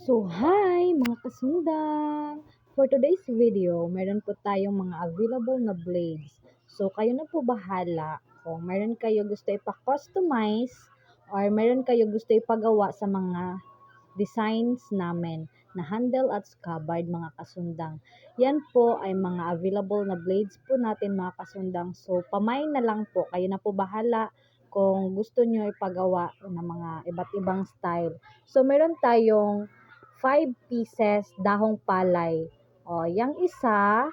So, hi mga kasundang! For today's video, meron po tayong mga available na blades. So, kayo na po bahala kung meron kayo gusto ipa-customize or meron kayo gusto ipagawa sa mga designs namin na handle at scabbard mga kasundang. Yan po ay mga available na blades po natin mga kasundang. So, pamay na lang po. Kayo na po bahala kung gusto nyo ipagawa ng mga iba't ibang style. So, meron tayong 5 pieces dahong palay. O, yung isa,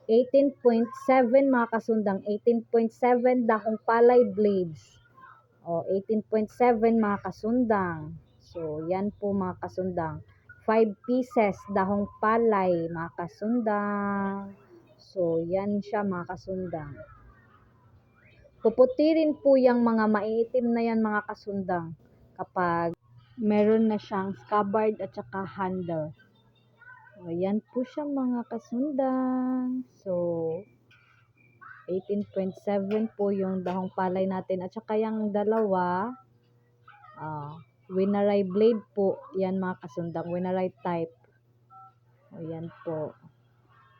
18.7 mga kasundang. 18.7 dahong palay blades. O, 18.7 mga kasundang. So, yan po mga kasundang. 5 pieces dahong palay mga kasundang. So, yan siya mga kasundang. Puputi rin po yung mga maiitim na yan mga kasundang kapag meron na siyang scabbard at saka handle. So, yan po siya mga kasundang. So, 18.7 po yung dahong palay natin. At saka yung dalawa, Winaray blade po. Yan mga kasundang. Winaray type. O, yan po.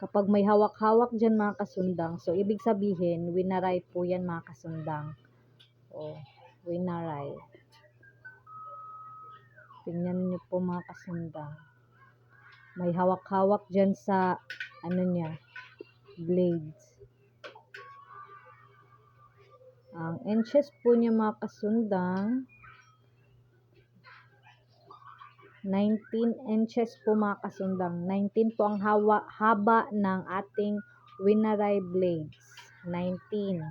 Kapag may hawak-hawak dyan mga kasundang, so ibig sabihin, Winaray po yan mga kasundang. O, Winaray. Tingnan nyo po mga kasundang. May hawak-hawak dyan sa, blades. Ang inches po niya mga kasundang, 19 inches po mga kasundang. 19 po ang haba ng ating Winaray blades. 19.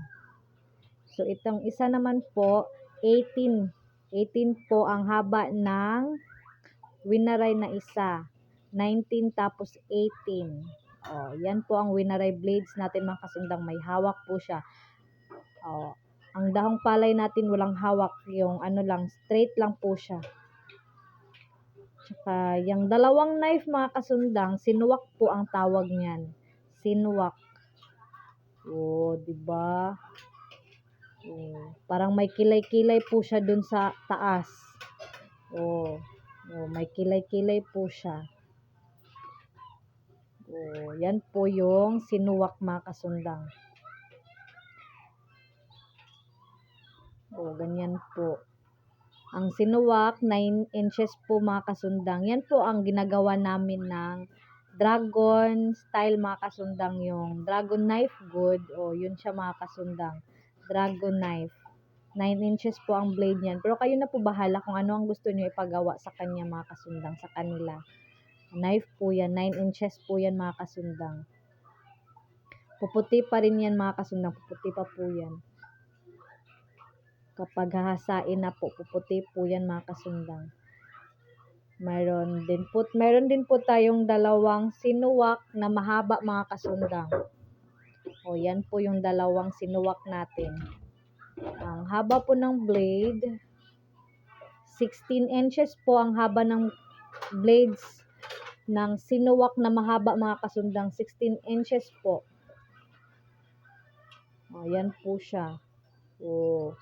So, itong isa naman po, 18. 18 po ang haba ng Winaray na isa. 19 tapos 18. Oh, yan po ang Winaray blades natin mga kasundang. May hawak po siya. Oh, ang dahong palay natin walang hawak. Yung straight lang po siya. Tsaka, yung dalawang knife mga kasundang, sinuwak po ang tawag niyan. Sinuwak. Oh, diba? Oh, parang may kilay-kilay po siya dun sa taas. Oh, may kilay-kilay po siya. Oh, yan po yung sinuwak mga kasundang. Oh, ganyan po. Ang sinuwak, 9 inches po mga kasundang. Yan po ang ginagawa namin ng dragon style mga kasundang. Yung dragon knife good. O, yun siya mga kasundang. Dragon knife. 9 inches po ang blade niyan. Pero kayo na po bahala kung ano ang gusto niyo ipagawa sa kanya mga kasundang. Sa kanila. Knife po yan. 9 inches po yan mga kasundang. Puputi pa rin yan mga kasundang. Puputi pa po yan. Kapag hahasain na po, puputi po yan mga kasundang. Meron din po tayong dalawang sinuwak na mahaba mga kasundang. O, yan po yung dalawang sinuwak natin. Ang haba po ng blade, 16 inches po ang haba ng blades ng sinuwak na mahaba mga kasundang. 16 inches po. O, yan po siya. O,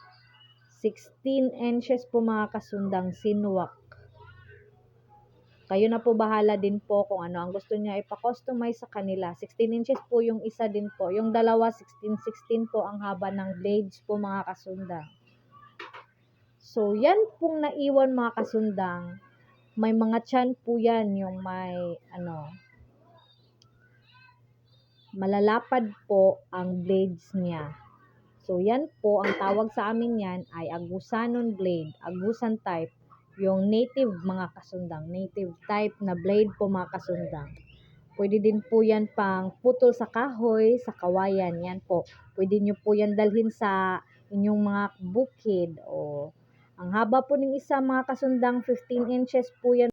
16 inches po mga kasundang sinuwak. Kayo na po bahala din po kung ano ang gusto niya ipa-customize sa kanila. 16 inches po yung isa din po. Yung dalawa, 16 po ang haba ng blades po mga kasundang. So, yan pong naiwan mga kasundang. May mga tiyan po yan. Yung may, malalapad po ang blades niya. So, yan po, ang tawag sa amin yan ay agusanon blade, agusan type, yung native mga kasundang, native type na blade po mga kasundang. Pwede din po yan pang putol sa kahoy, sa kawayan, yan po. Pwede nyo po yan dalhin sa inyong mga bukid. O, ang haba po ng isa mga kasundang, 15 inches po yan.